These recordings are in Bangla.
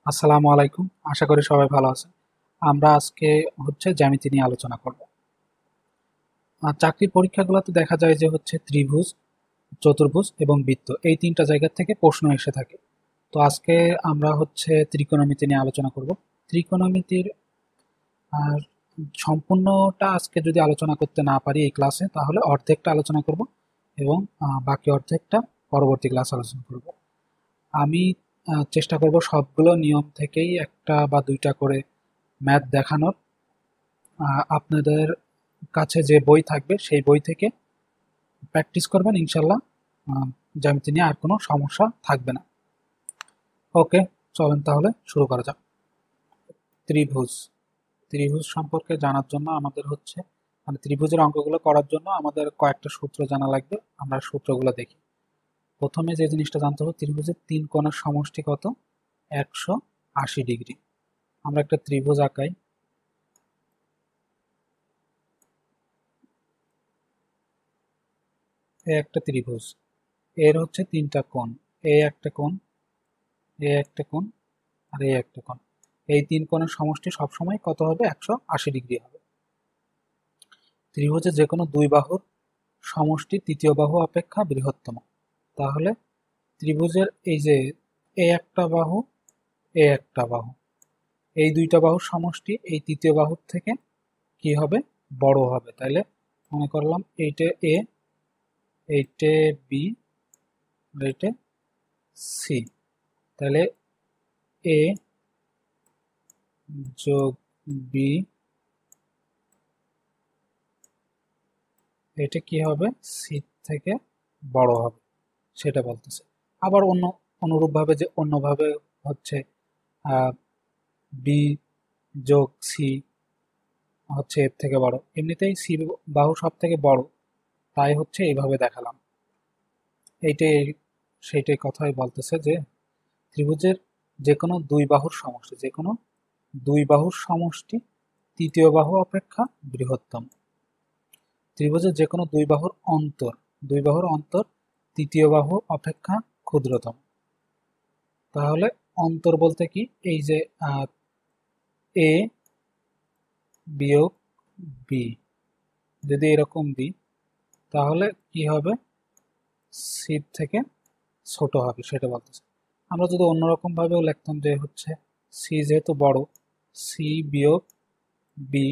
আসসালামু আলাইকুম। আশা করি সবাই ভালো আছেন। আমরা আজকে জ্যামিতি নিয়ে আলোচনা করব। চাকরির পরীক্ষাগুলোতে দেখা যায় যে ত্রিভুজ, চতুর্ভুজ এবং বৃত্ত এই তিনটা জায়গা থেকে প্রশ্ন এসে থাকে। তো আজকে আমরা ত্রিকোণমিতি নিয়ে আলোচনা করব। ত্রিকোণমিতির আর সম্পূর্ণটা আজকে যদি আলোচনা করতে না পারি এই ক্লাসে, তাহলে অর্ধেকটা আলোচনা করব এবং বাকি অর্ধেকটা পরবর্তী ক্লাসে আলোচনা করব। আমি চেষ্টা করব সবগুলো নিয়ম থেকেই একটা বা দুইটা করে ম্যাথ দেখানোর। আপনাদের কাছে যে বই থাকবে সেই বই থেকে প্র্যাকটিস করবেন, ইনশাল্লাহ জ্যামিতি নিয়ে আর কোনো সমস্যা থাকবে না। ওকে, চলেন তাহলে শুরু করা যাক। ত্রিভুজ ত্রিভুজ সম্পর্কে জানার জন্য আমাদের ত্রিভুজের অঙ্কগুলো করার জন্য আমাদের কয়েকটা সূত্র জানা লাগবে। আমরা সূত্রগুলো দেখি। প্রথমে যে জিনিসটা জানতে হবে, ত্রিভুজের তিন কোণের সমষ্টি কত? 180 ডিগ্রি। আমরা একটা ত্রিভুজ আঁকাই। একটা ত্রিভুজ, এর তিনটা কোণ। এ একটা কোণ, এ একটা কোণ, আর এ একটা কোণ। এই তিন কোণের সমষ্টি সবসময় কত হবে? 180 ডিগ্রি হবে। ত্রিভুজের যে কোনো দুই বাহুর সমষ্টি তৃতীয় বাহু অপেক্ষা বৃহত্তম। তাহলে ত্রিভুজের এই যে এ একটা বাহু, এ একটা বাহু, এই দুইটা বাহুর সমষ্টি এই তৃতীয় বাহুর থেকে কি হবে? বড় হবে। তাইলে মনে করলাম এইটা এ, এইটা বি, আর এইটা সি। তাহলে এ যোগ বি, এটা কি হবে? সি থেকে বড় হবে, সেটা বলতেছে। আবার অনুরূপভাবে যে অন্যভাবে হচ্ছে বি যোগ সি এর থেকে বড়। এমনিতেই সি বাহু সব থেকে বড়, তাই এইভাবে দেখালাম। এইটাই সেইটাই কথাই বলতেছে যে ত্রিভুজের যে কোনো দুই বাহুর সমষ্টি, যে কোনো দুই বাহুর সমষ্টি তৃতীয় বাহু অপেক্ষা বৃহত্তম। ত্রিভুজের যে কোনো দুই বাহুর অন্তর তৃতীয় বাহু অপেক্ষা ক্ষুদ্রতম। তাহলে অন্তর বলতে কি? এই যে এ বিয়োগ বি, যদি এরকম দিই তাহলে কি হবে? সি থেকে ছোট হবে, সেটা বলতেছে। আমরা যদি অন্যরকম ভাবেও লিখতাম যে সি যেহেতু বড়, সি বিয়োগ বি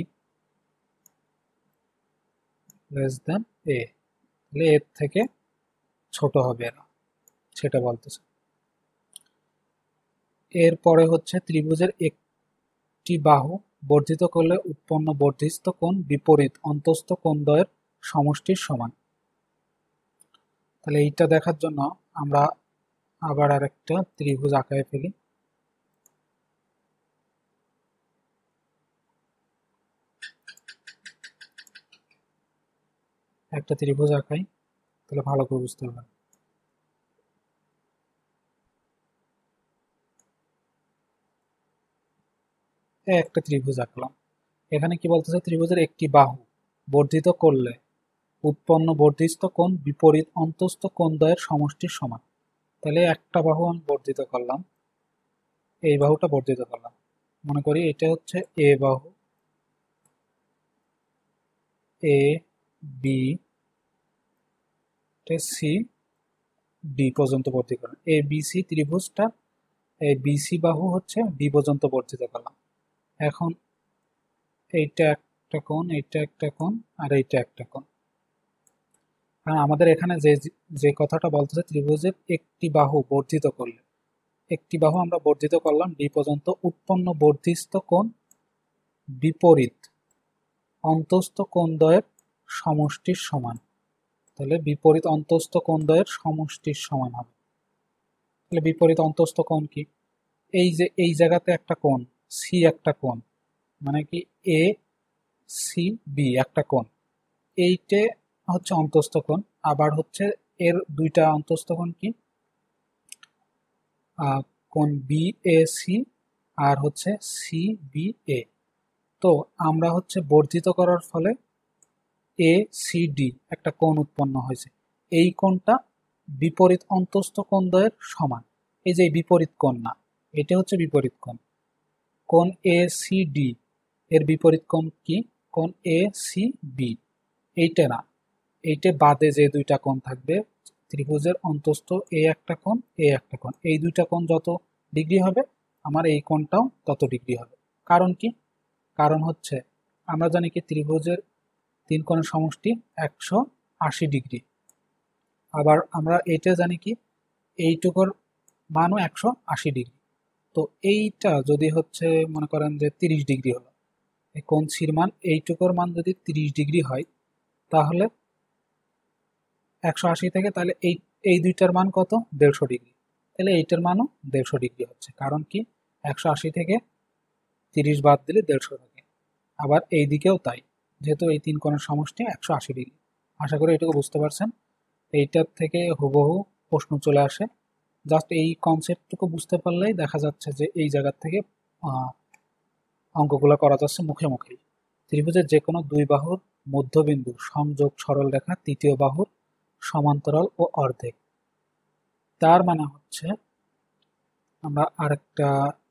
লেস দেন এ, তাহলে এর থেকে ছোট হবে এরা, সেটা বলতেছে। এরপরে ত্রিভুজের একটি বাহু বর্ধিত করলে উৎপন্ন বর্ধিত কোণ বিপরীত অন্তস্থ কোণদ্বয়ের সমষ্টির সমান। তাহলে এইটা দেখার জন্য আমরা আবার আরেকটা ত্রিভুজ আঁকায় ফেলি। একটা ত্রিভুজ আঁকাই, তাহলে ভালো করে বুঝতে পারবেন। একটা ত্রিভুজ আঁকলাম। এখানে কি বলতেছে? ত্রিভুজের একটি বাহু বর্ধিত করলে উৎপন্ন বর্ধিত কোণ বিপরীত অন্তস্থ কোণদ্বয়ের সমষ্টির সমান। তাহলে একটা বাহু আমি বর্ধিত করলাম, এই বাহুটা বর্ধিত করলাম। মনে করি এটা এ বাহু, এ বি, সি ডি পর্যন্ত বর্ধিত করলাম। এ বি সি ত্রিভুজটা, এই বিসি বাহু বি পর্যন্ত বর্ধিত করলাম। এখন এইটা একটা কোণ, এইটা একটা কোণ, আর এইটা একটা কোণ। কারণ আমাদের এখানে যে যে কথাটা বলতেছে, ত্রিভুজের একটি বাহু বর্ধিত করলে, একটি বাহু আমরা বর্ধিত করলাম ডি পর্যন্ত, উৎপন্ন বর্ধিত কোণ বিপরীত অন্তস্থ কোণদ্বয়ের সমষ্টির সমান। তাহলে বিপরীত অন্তস্থ কোণদ্বয়ের সমষ্টির সমান হবে। তাহলে বিপরীত অন্তস্থ কোণ কি? এই যে এই জায়গাতে একটা কোণ, সি একটা কোণ, মানে কি এ সি বি একটা কোণ, এইটে অন্তস্থ কোণ। আবার এর দুইটা অন্তস্থ কোণ কি? কোণ বি এ সি আর সি বি এ। তো আমরা বর্ধিত করার ফলে এ সি ডি একটা কোণ উৎপন্ন হয়েছে। এই কোণটা বিপরীত অন্তস্থ কোণদ্বয়ের সমান। এই যে বিপরীত কোণ না, এটা হচ্ছে বিপরীত কোণ। কোণ এ সি ডি এর বিপরীত কোণ কি? কোণ এ সি বি। এইটা না, এইটা বাদে যে দুইটা কোণ থাকবে ত্রিভুজের অন্তস্থ, এ একটা কোণ এ একটা কোণ, এই দুইটা কোণ যত ডিগ্রি হবে আমার এই কোণটাও তত ডিগ্রি হবে। কারণ কি? কারণ হচ্ছে আমরা জানি কি ত্রিভুজের তিন কোণের সমষ্টি 180 ডিগ্রি। আবার আমরা এইটা জানি কি এইটুকুর মানও 180 ডিগ্রি। তো এইটা যদি হচ্ছে মনে করেন যে 30 ডিগ্রি হলো, এই কোণ সির মান এইটুকুর মান যদি 30 ডিগ্রি হয় তাহলে 180 থেকে, তাহলে এই এই দুইটার মান কত? 150 ডিগ্রি। তাহলে এইটার মানও 150 ডিগ্রি হচ্ছে। কারণ কি 180 থেকে 30 বাদ দিলে 150 থাকে। আবার এই দিকেও তাই, যেহেতু এই তিন কোণের সমষ্টি 180 ডিগ্রি। আশা করি এটুকু বুঝতে পারছেন। এইটার থেকে হুবহু প্রশ্ন চলে আসে। জাস্ট এই কনসেপ্টটুকু বুঝতে পারলেই দেখা যাচ্ছে যে এই জায়গার থেকে অঙ্কগুলো করা যাচ্ছে মুখে মুখেই। ত্রিভুজের যে কোনো দুই বাহুর মধ্যবিন্দু সংযোগ সরলরেখা তৃতীয় বাহুর সমান্তরাল ও অর্ধেক। তার মানে হচ্ছে আমরা আরেকটা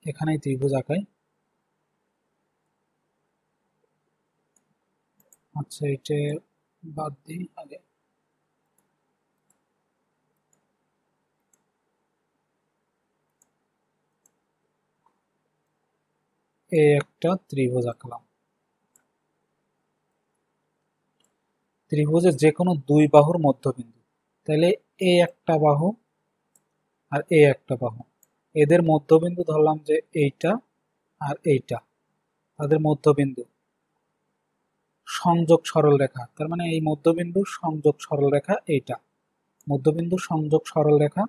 এখানেই ত্রিভুজ আঁকাই। আচ্ছা, এটা বাদ দিই আগে। এই একটা ত্রিভুজ আঁকলাম। ত্রিভুজের যে কোনো দুই বাহুর মধ্যবিন্দু, তাহলে এ একটা বাহু আর এ একটা বাহু, এদের মধ্যবিন্দু ধরলাম যে এইটা আর এইটা, তাদের মধ্যবিন্দু সংযোগ সরলরেখা, তার মানে এই মধ্যবিন্দু সংযোগ সরলরেখা এইটা, মধ্যবিন্দু সংযোগ সরলরেখা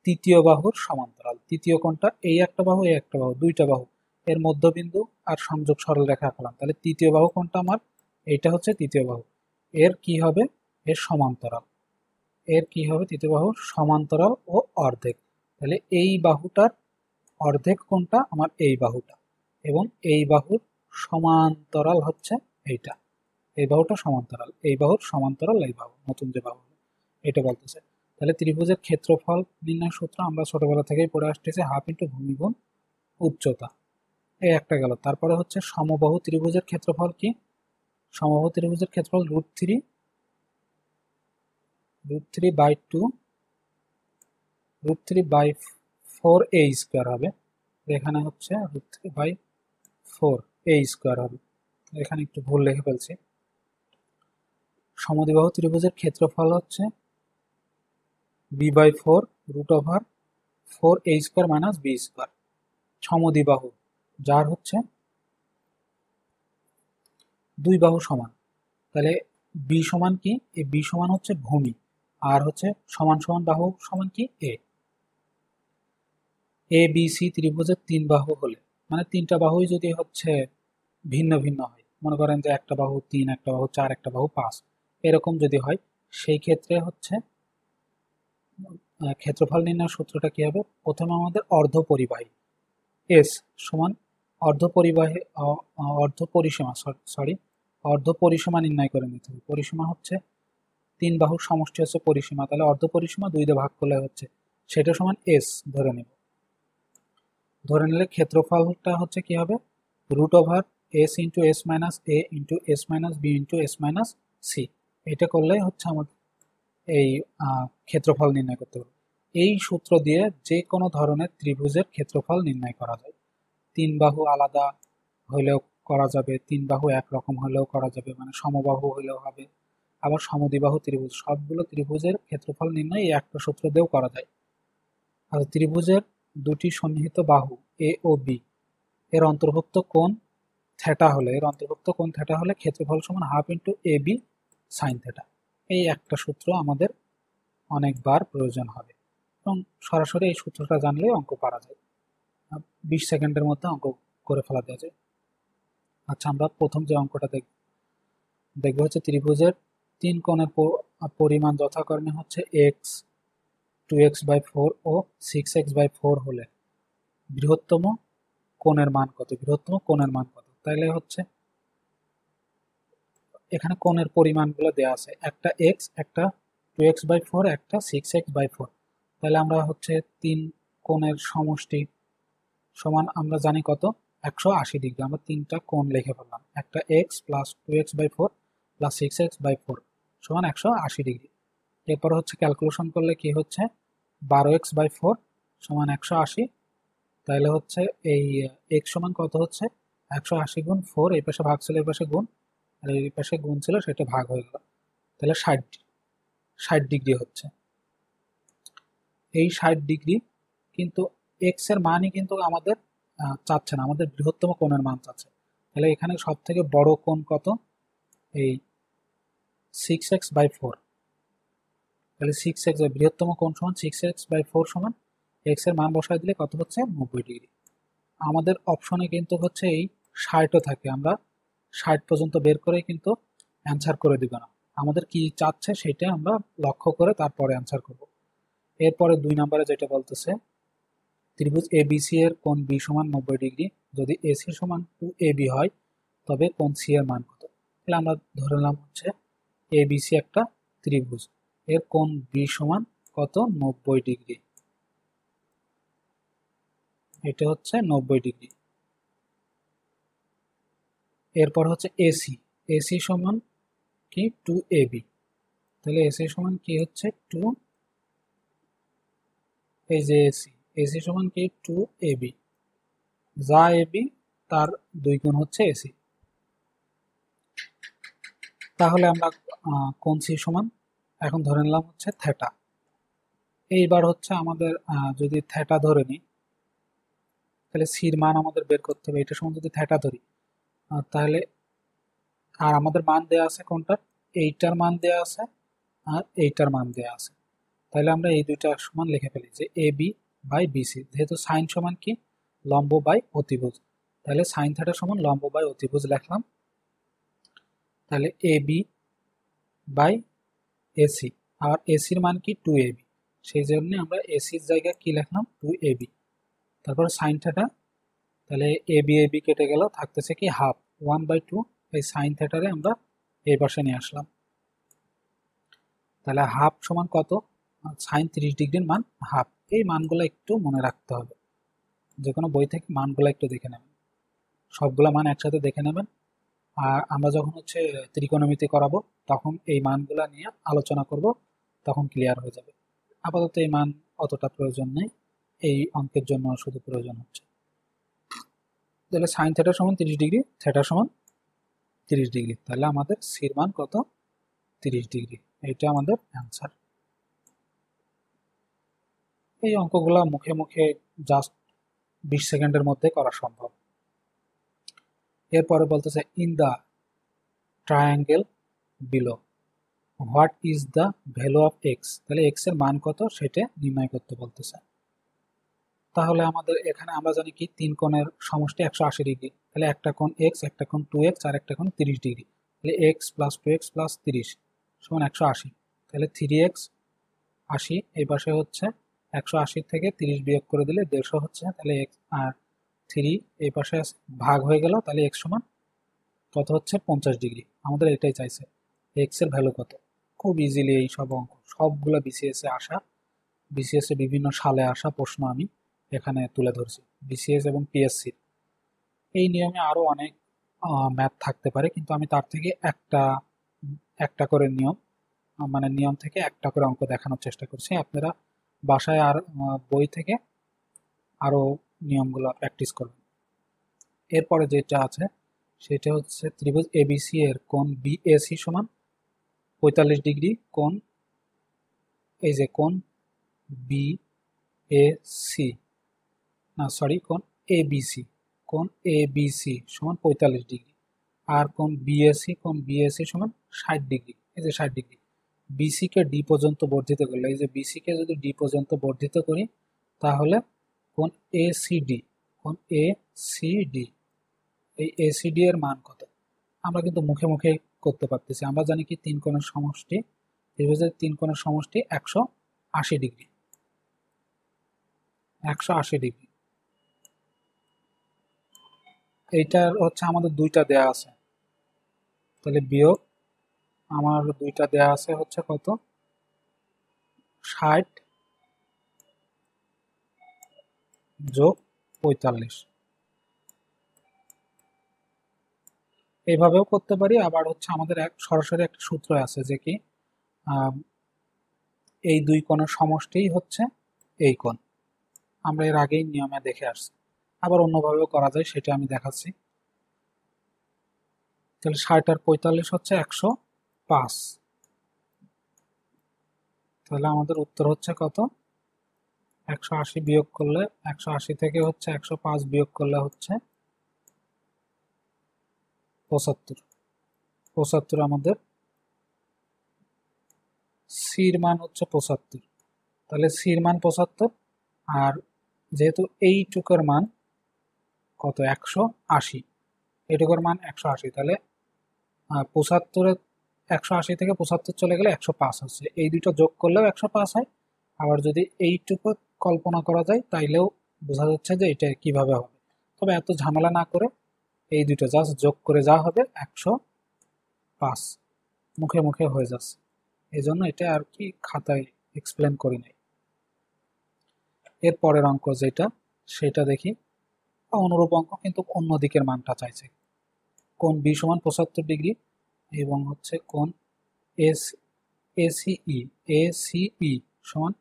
তৃতীয় বাহুর সমান্তরাল। তৃতীয় কোণটা এই একটা বাহু এই একটা বাহু, দুইটা বাহু, এর মধ্যবিন্দু আর সংযোগ সরলরেখা আঁকলাম। তাহলে তৃতীয় বাহু কোণটা আমার এইটা হচ্ছে তৃতীয় বাহু, এর কি হবে? এর সমান্তরাল। এর কি হবে? তৃতীয় বাহুর সমান্তরাল ও অর্ধেক। তাহলে এই বাহুটার অর্ধেক কোণটা আমার এই বাহুটা, এবং এই বাহুর সমান্তরাল হচ্ছে এইটা। এই বাহুটা সমান্তরাল, এই বাহুর সমান্তরাল এই বাহু, নতুন যে বাহু এটা বলতেছে। তাহলে ত্রিভুজের ক্ষেত্রফল নির্ণয় সূত্র আমরা ছোটবেলা থেকেই পড়ে আসতেছি, হাফ ইন্টু ভূমি গুণ উচ্চতা। এই একটা গেল। তারপরে হচ্ছে সমবাহু ত্রিভুজের ক্ষেত্রফল কি? সমবাহু ত্রিভুজের ক্ষেত্রফল √3/2 √3/4 a² হবে। এখানে হচ্ছে √3/4 a² হবে। এখানে একটু ভুল লিখে ফেলছি। সমদ্বিবাহু ত্রিভুজের ক্ষেত্রফল হচ্ছে b/4 √4a² - b²। সমদ্বিবাহু যার হচ্ছে দুই বাহু সমান, তাহলে বি সমান কি? এই বি সমান হচ্ছে ভূমি, আর হচ্ছে সমান সমান বাহু সমান কি? এ বি সি ত্রিভুজের তিন বাহু হলে, মানে তিনটা বাহুই যদি হচ্ছে ভিন্ন ভিন্ন হয়, মনে করেন যে একটা বাহু 3, একটা বাহু 4, একটা বাহু 5, এরকম যদি হয়, সেই ক্ষেত্রে হচ্ছে ক্ষেত্রফল নির্ণয়ের সূত্রটা কি হবে? প্রথমে আমাদের অর্ধপরিবাহী এস সমান অর্ধপরিবাহী অর্ধপরিসীমা সরি অর্ধপরিসীমা নির্ণয় করে নিতে হবে। পরিসীমা হচ্ছে তিন বাহুর সমষ্টি হচ্ছে পরিসীমা, তাহলে অর্ধপরিসীমা 2 দিয়ে ভাগ করলে হচ্ছে সেটা সমান এস ধরে নেব। ধরে নিলে ক্ষেত্রফলটা হচ্ছে কি হবে? √s × s - a × s - b × s - c। এটা করলেই হচ্ছে আমাদের এই ক্ষেত্রফল নির্ণয় করতে হবে। এই সূত্র দিয়ে যে কোনো ধরনের ত্রিভুজের ক্ষেত্রফল নির্ণয় করা যায়। তিন বাহু আলাদা হলেও করা যাবে, তিন বাহু একরকম হলেও করা যাবে, মানে সমবাহু হলেও হবে। আবার সমদ্বিবাহু ত্রিভুজ, সবগুলো ত্রিভুজের ক্ষেত্রফল নির্ণয় এই একটা সূত্র দিয়েও করা যায়। আর ত্রিভুজের দুটি সন্নিহিত বাহু এ ও বি এর অন্তর্ভুক্ত কোণ থিটা হলে ক্ষেত্রফল সমান half into A B sine theta. এই একটা সূত্র আমাদের অনেকবার প্রয়োজন হবে, এবং সরাসরি এই সূত্রটা জানলে অঙ্ক পারা যায়। 20 সেকেন্ডের মধ্যে অঙ্ক করে ফেলা দেওয়া যায়। আচ্ছা, আমরা প্রথম যে অঙ্কটা দেখবো হচ্ছে ত্রিভুজের তিন কোণের পরিমাণ যথাক্রমে হচ্ছে এক্স, 2x/4 ও 6x/4 হলে বৃহত্তম কোণের মান কত? তাইলে হচ্ছে এখানে কোণের পরিমাণগুলো দেওয়া আছে, একটা এক্স, একটা 2x/4, একটা 6x/4। তাহলে আমরা হচ্ছে তিন কোণের সমষ্টি সমান আমরা জানি কত 180 ডিগ্রি। আমরা তিনটা কোণ লিখে ফেললাম, একটা x plus 2x/4 plus 6x/4 সমান 180 ডিগ্রি। এরপর হচ্ছে ক্যালকুলেশন করলে কি হচ্ছে 12x/4 সমান 180। তাহলে হচ্ছে এই এক্স সমান কত হচ্ছে 180 গুণ 4, এই পাশে ভাগ ছিল এই পাশে গুণ, আর এই পাশে গুণ ছিল সেটা ভাগ হয়ে গেল। তাহলে 60 ডিগ্রি হচ্ছে। এই 60 ডিগ্রি কিন্তু এক্স এর মানই কিন্তু আমাদের চাচ্ছে না, আমাদের বৃহত্তম কোণের মান চাচ্ছে। তাহলে এখানে সব থেকে বড় কোণ কত, এই 6x/4। তাহলে 6x বৃহত্তম কোণ সমান 6x/4 সমান এক্স এর মান বসায় দিলে কত হচ্ছে 90 ডিগ্রি। আমাদের অপশনে কিন্তু হচ্ছে এই 60ও থাকে, আমরা 60 পর্যন্ত বের করে কিন্তু অ্যান্সার করে দিব না, আমাদের কি চাচ্ছে সেটা আমরা লক্ষ্য করে তারপরে অ্যান্সার করব। এরপরে 2 নম্বরে যেটা বলতেছে ত্রিভুজ এবিসি এর কোণ বি সমান 90 ডিগ্রি, যদি এসি সমান 2AB হয় তবে কোণ সি এর মান কত। তাহলে আমরা ধরে নিলাম হচ্ছে এবিসি একটা ত্রিভুজ, এর কোণ বি সমান কত 90 ডিগ্রি, এটা হচ্ছে 90 ডিগ্রি। এরপর হচ্ছে এসি, এসি সমান কি 2AB, তাহলে এসি সমান কি হচ্ছে 2, এই যে এসি, এসি সমান কি 2AB, যা এবি তার 2 গুণ হচ্ছে এসি। তাহলে আমরা কোণ সি সমান এখন ধরে নিলাম হচ্ছে থিটা। এইবার হচ্ছে আমাদের যদি থিটা ধরে নিই তাহলে সির মান আমাদের বের করতে হবে। এটা সমান যদি থিটা ধরি তাহলে, আর আমাদের মান দেয়া আছে কোনটার, এইটার মান দেয়া আছে আর এইটার মান দেয়া আছে। তাহলে আমরা এই দুইটা সমান লিখে ফেলি যে এবি বাই বিসি, যেহেতু সাইন সমান কি লম্ব বাই অতিভুজ, তাহলে সাইন থিটা সমান লম্ব বাই অতিভুজ লিখলাম। তাহলে এবি বাই এসি, আর এসির মান কি 2AB, সেই জন্য আমরা এসির জায়গায় কি লিখলাম 2AB। তারপর সাইন থিটা, তাহলে এবি এবি কেটে গেল, থাকতেছে কি হাফ 1/2, এই সাইন থিটারে আমরা এই পাশে নিয়ে আসলাম। তাহলে হাফ সমান কত, সাইন 30 ডিগ্রির মান হাফ। এই মানগুলো একটু মনে রাখতে হবে, যে কোনো বই থেকে মানগুলো একটু দেখে নেবেন, সবগুলো মান একসাথে দেখে নেবেন। আর আমরা যখন হচ্ছে ত্রিকোণমিতি করাবো তখন এই মানগুলো নিয়ে আলোচনা করব, তখন ক্লিয়ার হয়ে যাবে। আপাতত এই মান অতটা প্রয়োজন নেই, এই অঙ্কের জন্য শুধু প্রয়োজন হচ্ছে। তাহলে সাইন থিটা সমান 30 ডিগ্রি, থিটা সমান 30 ডিগ্রি, তাহলে আমাদের সির মান কত 30 ডিগ্রি, এইটা আমাদের অ্যান্সার। এই অঙ্কগুলা মুখে মুখে জাস্ট 20 সেকেন্ডের মধ্যে করা সম্ভব। এরপরে বলতেছে in the triangle below what is the value of x, তাহলে এক্স এর মান কত সেটা নির্ণয় করতে বলতেছে। তাহলে আমাদের এখানে আমরা জানি কি তিন কোণের সমষ্টি 180 ডিগ্রি, তাহলে একটা কোণ এক্স, একটা কোণ 2x আর একটা কোণ 30 ডিগ্রি, তাহলে এক্স প্লাস 2x প্লাস 30 সমান 180। তাহলে 3x 80, এই পাশে হচ্ছে 180 থেকে 30 বিয়োগ করে দিলে 150 হচ্ছে, তাহলে এক্স আর 3 এই পাশে ভাগ হয়ে গেল, তাহলে এক্স সমান কত হচ্ছে 50 ডিগ্রি। আমাদের এটাই চাইছে এক্স এর ভ্যালু কত। খুব ইজিলি এই সব অঙ্ক সবগুলো বিসিএস এ আসা, বিসিএস এ বিভিন্ন সালে আসা প্রশ্ন আমি এখানে তুলে ধরছি, বিসিএস এবং পিএসসি। এই নিয়মে আরো অনেক ম্যাথ থাকতে পারে, কিন্তু আমি তার থেকে একটা একটা করে নিয়ম, মানে নিয়ম থেকে একটা করে অঙ্ক দেখানোর চেষ্টা করছি। আপনারা বাসায় আর বই থেকে আরো নিয়মগুলো প্র্যাকটিস করবেন। এরপরে যেটা আছে সেটা হচ্ছে ত্রিভুজ এবিসি এর কোণ বিএসি সমান 45 ডিগ্রি, কোণ এই যে কোণ বিএসি, না সরি কোণ এবিসি, কোণ এবিসি সমান 45 ডিগ্রি, আর কোণ বিএসি সমান 60 ডিগ্রি, এই যে 60 ডিগ্রি। বিসি কে ডি পর্যন্ত বর্ধিত করলে, এই যে বিসি কে যদি ডি পর্যন্ত বর্ধিত করি তাহলে কোণ এসিডি, কোণ এসিডি, এই এসিডি এর মান কত। আমরা কিন্তু মুখে মুখে করতে পারতেছি, আমরা জানি কি তিন কোণের সমষ্টি, ত্রিভুজের তিন কোণের সমষ্টি 180 ডিগ্রি, 180 ডিগ্রি। এইটার হচ্ছে আমাদের দুইটা দেয়া আছে, তাহলে বিয়োগ আমার দুইটা দেয়া আছে হচ্ছে কত 60 যোগ 45। এইভাবেও করতে পারি, আবার হচ্ছে আমাদের সরাসরি একটা সূত্র আছে যে কি এই দুই কোণের সমষ্টিই হচ্ছে এই কোণ। আমরা এর আগেই নিয়মে দেখে আসছি। আবার অন্যভাবেও করা যায়, সেটা আমি দেখাচ্ছি। তাহলে 60 আর 45 হচ্ছে 105। তাহলে আমাদের উত্তর হচ্ছে কত? 180 বিয়োগ করলে 180 থেকে হচ্ছে 105 বিয়োগ করলে হচ্ছে 75। 75 আমাদের সির মান হচ্ছে 75। তাহলে সির মান 75, আর যেহেতু এইটুকুর মান কত 180, এইটুকুর মান 180, তাহলে 75 180 থেকে 75 চলে গেলে 105 হচ্ছে। এই দুটো যোগ করলেও 105 হয়। আবার যদি এইটুকু কল্পনা করা যায় তাইলেও বোঝা যাচ্ছে যে এটা কিভাবে হবে। তবে এত ঝামেলা না করে এই দুটো জাস্ট যোগ করে যা হবে 105 মুখে মুখে হয়ে যাচ্ছে, এই জন্য এটা আর কি খাতায় এক্সপ্লেন করি নাই। এর পরের অঙ্ক যেটা সেটা দেখি, অনুরূপ অঙ্ক কিন্তু অন্য দিকের মানটা চাইছে। কোণ বি সমান 75 ডিগ্রি এবং হচ্ছে কোণ এসিই এসিই সমান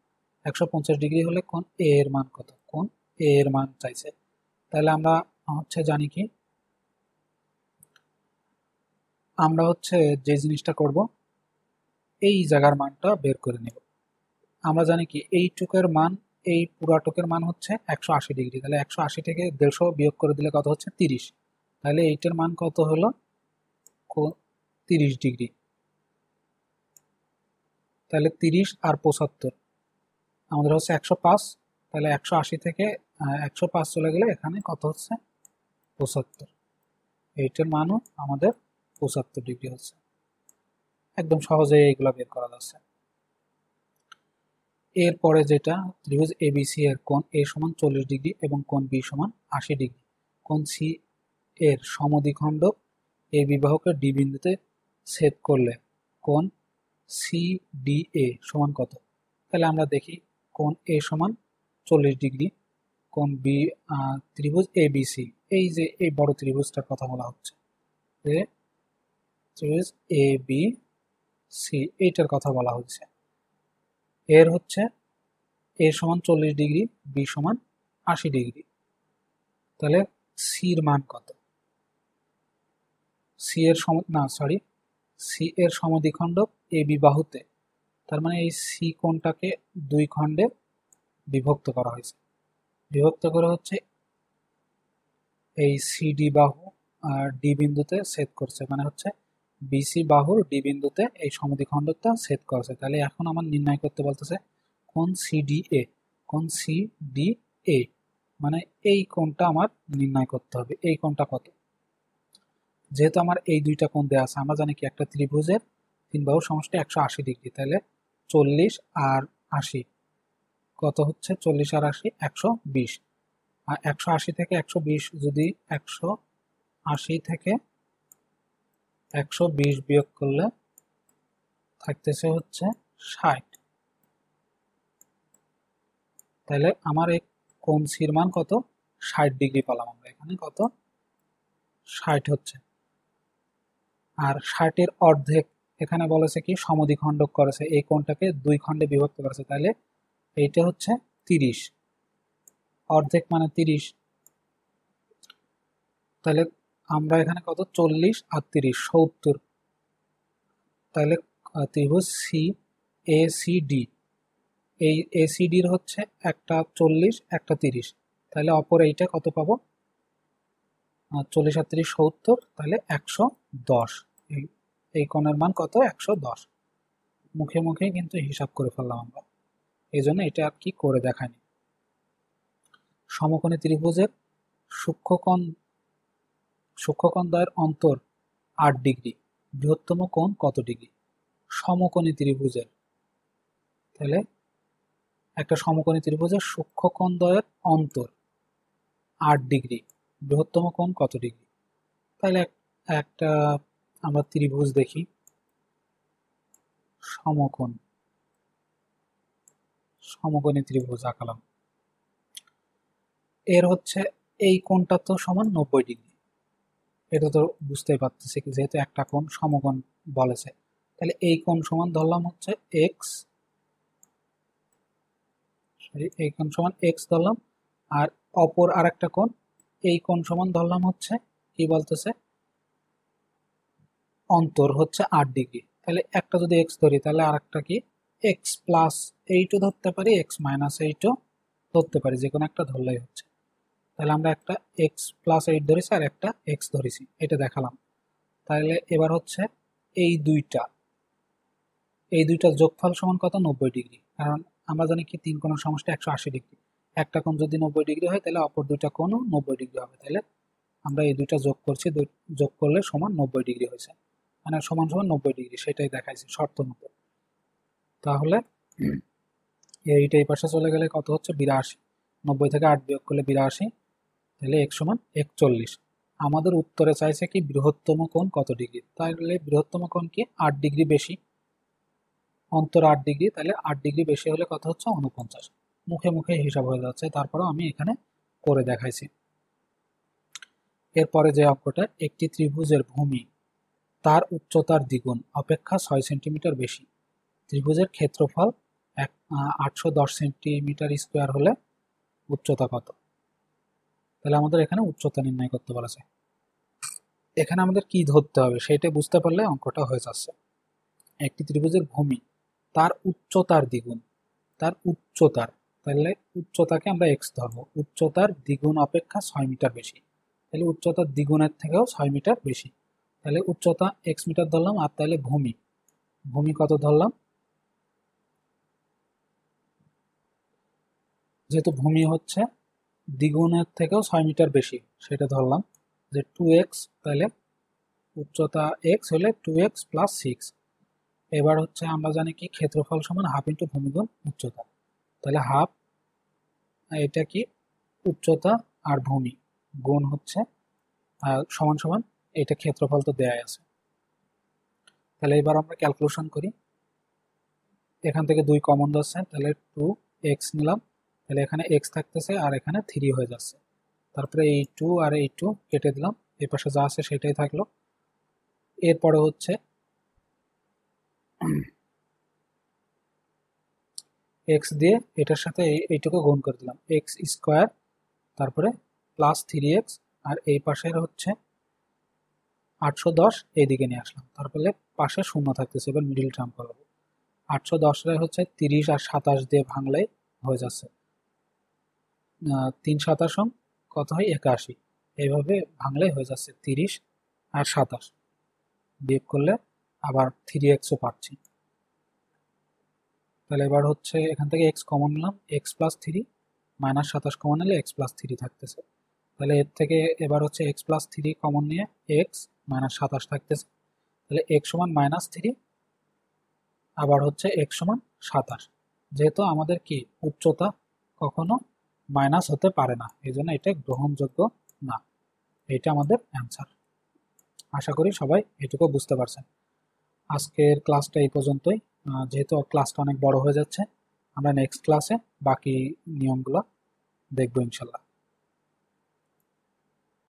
150 ডিগ্রি হলে কোণ এ এর মান কত? কোণ এ এর মান চাইছে। তাহলে আমরা হচ্ছে জানি কি, আমরা হচ্ছে যে জিনিসটা করব, এই জায়গার মানটা বের করে নেব। আমরা জানি কি এইটুকের মান, এই পুরাটুকের মান হচ্ছে 180 ডিগ্রি। তাহলে 180 থেকে 150 বিয়োগ করে দিলে কত হচ্ছে? 30। তাহলে এইটার মান কত হলো? 30 ডিগ্রি। তাহলে 30 আর 75 আমাদের হচ্ছে 105। তাহলে 180 থেকে 105 চলে গেলে এখানে কত হচ্ছে? 75। এইটার মানও আমাদের 75 ডিগ্রি হচ্ছে। একদম সহজেই এইগুলো বের করা যাচ্ছে। এরপরে যেটা, ত্রিভুজ এবিসি এর কোণ এ সমান 40 ডিগ্রি এবং কোণ বি সমান 80 ডিগ্রি। কোণ সি এর সমদ্বিখণ্ডক এ বিবাহকে ডি বিন্দুতে ছেদ করলে কোণ সি ডি এ সমান কত? তাহলে আমরা দেখি, কোণ এ সমান 40 ডিগ্রি, কোণ বি, ত্রিভুজ এ বি সি, এই যে এই বড় ত্রিভুজটার কথা বলা হচ্ছে, যে ত্রিভুজ এ বি সি এইটার কথা বলা হচ্ছে। এর হচ্ছে এ সমান 40 ডিগ্রি, বি সমান 80 ডিগ্রি। তাহলে সির মান কত? সি এর সি এর সমদ্বিখণ্ডক এ বি বাহুতে, তার মানে এই সি কোণটাকে দুই খণ্ডে বিভক্ত করা হয়েছে। বিভক্ত করে হচ্ছে এই সিডি বাহু আর ডি বিন্দুতে ছেদ করছে, মানে হচ্ছে বিসি বাহুর ডি বিন্দুতে এই সমদ্বিখণ্ডকটা ছেদ করছে। তাহলে এখন আমার নির্ণয় করতে বলতেছে কোণ সিডি এ। কোণ সিডি এ মানে এই কোণটা আমার নির্ণয় করতে হবে। এই কোণটা কত? যেহেতু আমার এই দুইটা কোণ দেওয়া আছে, আমরা জানি কি একটা ত্রিভুজের তিন বাহুর সমষ্টি 180 ডিগ্রি। তাহলে 40 আর 80 কত হচ্ছে? 40 আর 80 120। আর 180 থেকে 120 যদি 180 থেকে 120 বিয়োগ করলে থাকতেছে হচ্ছে 60। তাহলে আমার এই কোণ সির মান কত? 60 ডিগ্রি পেলাম আমরা এখানে। কত? 60 হচ্ছে। আর 60 এর অর্ধেক এখানে বলেছে কি সমদ্বিখণ্ডক করেছে, এই কোণটাকে দুই খণ্ডে বিভক্ত করেছে। তাহলে এইটা হচ্ছে 30, অর্ধেক মানে 30। তাহলে আমরা এখানে কত? 40 আর 30 70। তাহলে ত্রিভুজ সি এ সি ডি, এই এসিডির হচ্ছে একটা 40 একটা 30। তাহলে অপর এইটা কত পাবো? 40 আর 30 70, তাহলে 110। এই কোণের মান কত? 110। মুখে মুখে কিন্তু হিসাব করে ফেললাম আমরা, এই জন্য এটা আর কি করে দেখায়নি। সমকোণী ত্রিভুজের সূক্ষ্মকোণ দ্বয়ের অন্তর 8 ডিগ্রি, বৃহত্তম কোণ কত ডিগ্রি? সমকোণী ত্রিভুজের, তাহলে একটা সমকোণী ত্রিভুজের সূক্ষ্মকোণ দ্বয়ের অন্তর 8 ডিগ্রি, বৃহত্তম কোণ কত ডিগ্রি? তাহলে একটা আমরা ত্রিভুজ দেখি, সমকোণী ত্রিভুজ আঁকালাম। এর হচ্ছে এই কোণটা তো সমান 90 ডিগ্রি, এটা তো বুঝতেই পারতেছি যেহেতু একটা কোণ সমকোণ বলেছে। তাহলে এই কোণ সমান ধরলাম হচ্ছে এক্স, এই কোণ সমান এক্স ধরলাম। আর অপর আরেকটা কোণ, এই কোণ সমান ধরলাম হচ্ছে কি বলতেছে, অন্তর হচ্ছে 8 ডিগ্রি। তাহলে একটা যদি এক্স ধরি তাহলে আরেকটা কি এক্স প্লাস এইটও ধরতে পারি, এক্স মাইনাস এইটও ধরতে পারি, যে কোনো একটা ধরলেই হচ্ছে। তাহলে আমরা একটা এক্স প্লাস এইট ধরেছি আর একটা এক্স ধরেছি, এটা দেখালাম। তাহলে এবার হচ্ছে এই দুইটা যোগফল সমান কত, 90 ডিগ্রি। কারণ আমরা জানি কি তিন কোণের সমষ্টি 180 ডিগ্রি। একটা কোণ যদি 90 ডিগ্রি হয় তাহলে অপর দুইটা কোণও 90 ডিগ্রি হবে। তাহলে আমরা এই দুইটা যোগ করছি, যোগ করলে সমান 90 ডিগ্রি হয়েছে, মানে সমান সমান 90 ডিগ্রি, সেটাই দেখাইছি শর্ত মতো। তাহলে এইটা এই পাশে চলে গেলে কত হচ্ছে, 82। 90 থেকে 8 বিয়োগ করলে 82, তাহলে এক সমান 41। আমাদের উত্তরে চাইছে কি বৃহত্তম কোণ কত ডিগ্রি, তাহলে বৃহত্তম কোণ কি 8 ডিগ্রি বেশি, অন্তর 8 ডিগ্রি, তাহলে 8 ডিগ্রি বেশি হলে কত হচ্ছে 49। মুখে মুখে হিসাব হয়ে যাচ্ছে, তারপরেও আমি এখানে করে দেখাইছি। এরপরে যে অঙ্কটা, একটি ত্রিভুজের ভূমি তার উচ্চতার দ্বিগুণ অপেক্ষা 6 সেন্টিমিটার বেশি, ত্রিভুজের ক্ষেত্রফল 810 সেন্টিমিটার স্কোয়ার হলে উচ্চতা কত। তাহলে আমাদের এখানে উচ্চতা নির্ণয় করতে বলেছে। এখানে আমাদের কি ধরতে হবে সেটা বুঝতে পারলে অঙ্কটা হয়ে যাচ্ছে। একটি ত্রিভুজের ভূমি তার উচ্চতার দ্বিগুণ, তার উচ্চতার, তাহলে উচ্চতাকে আমরা এক্স ধরবো, উচ্চতার দ্বিগুণ অপেক্ষা 6 মিটার বেশি। তাহলে উচ্চতার দ্বিগুণের থেকেও 6 মিটার বেশি। তাহলে উচ্চতা এক্স মিটার ধরলাম, আর তাহলে ভূমি, ভূমি কত ধরলাম, যেহেতু ভূমি হচ্ছে দ্বিগুণের থেকেও 6 মিটার বেশি, সেটা ধরলাম যে 2x। তাহলে উচ্চতা এক্স হলে 2x প্লাস 6। এবার হচ্ছে আমরা জানি কি ক্ষেত্রফল সমান হাফ ইন্টু ভূমি গুণ উচ্চতা। তাহলে হাফ, এটা কি উচ্চতা আর ভূমি গুণ হচ্ছে সমান সমান, এটা ক্ষেত্রফল তো দেয়াই আছে। তাহলে এবার আমরা ক্যালকুলেশন করি, এখান থেকে 2 কমন যাচ্ছে, তাহলে 2x নিলাম, তাহলে এখানে x থাকতেছে আর এখানে 3 হয়ে যাচ্ছে। তারপরে এই 2 আর এই 2 কেটে দিলাম, এই পাশে যা আছে সেটাই থাকলো। এরপরে হচ্ছে x দিয়ে এটার সাথে এইটুকু গুণ করে দিলাম, x স্কোয়ার, তারপরে প্লাস 3x, আর এই পাশের হচ্ছে 810 এইদিকে নিয়ে আসলাম, তারপরে পাশে শূন্য থাকতেছে। এবার মিডিল টার্ম করবো, 810 হচ্ছে 30 আর 27 দিয়ে ভাঙলে হয়ে যাচ্ছে 3 কত হয় 81, এইভাবে ভাঙলে হয়ে যাচ্ছে 30 আর 27, বিয়োগ করলে আবার 3xও পাচ্ছি। তাহলে এবার হচ্ছে এখান থেকে x কমন নিলাম, x প্লাস 3 মাইনাস 27 কমন নিলে x প্লাস 3 থাকতেছে। তাহলে এর থেকে এবার হচ্ছে x প্লাস 3 কমন নিয়ে x মাইনাস 27 থাকতেছে। তাহলে x সমান -3, আবার হচ্ছে x সমান 27। যেহেতু আমাদের কি উচ্চতা কখনো মাইনাস হতে পারে না, এই জন্য এটা গ্রহণযোগ্য না। এটা আমাদের অ্যান্সার। আশা করি সবাই এটুকু বুঝতে পারছেন। আজকের ক্লাসটা এই পর্যন্তই। যেহেতু ক্লাসটা অনেক বড় হয়ে যাচ্ছে, আমরা নেক্সট ক্লাসে বাকি নিয়মগুলো দেখবো ইনশাল্লাহ।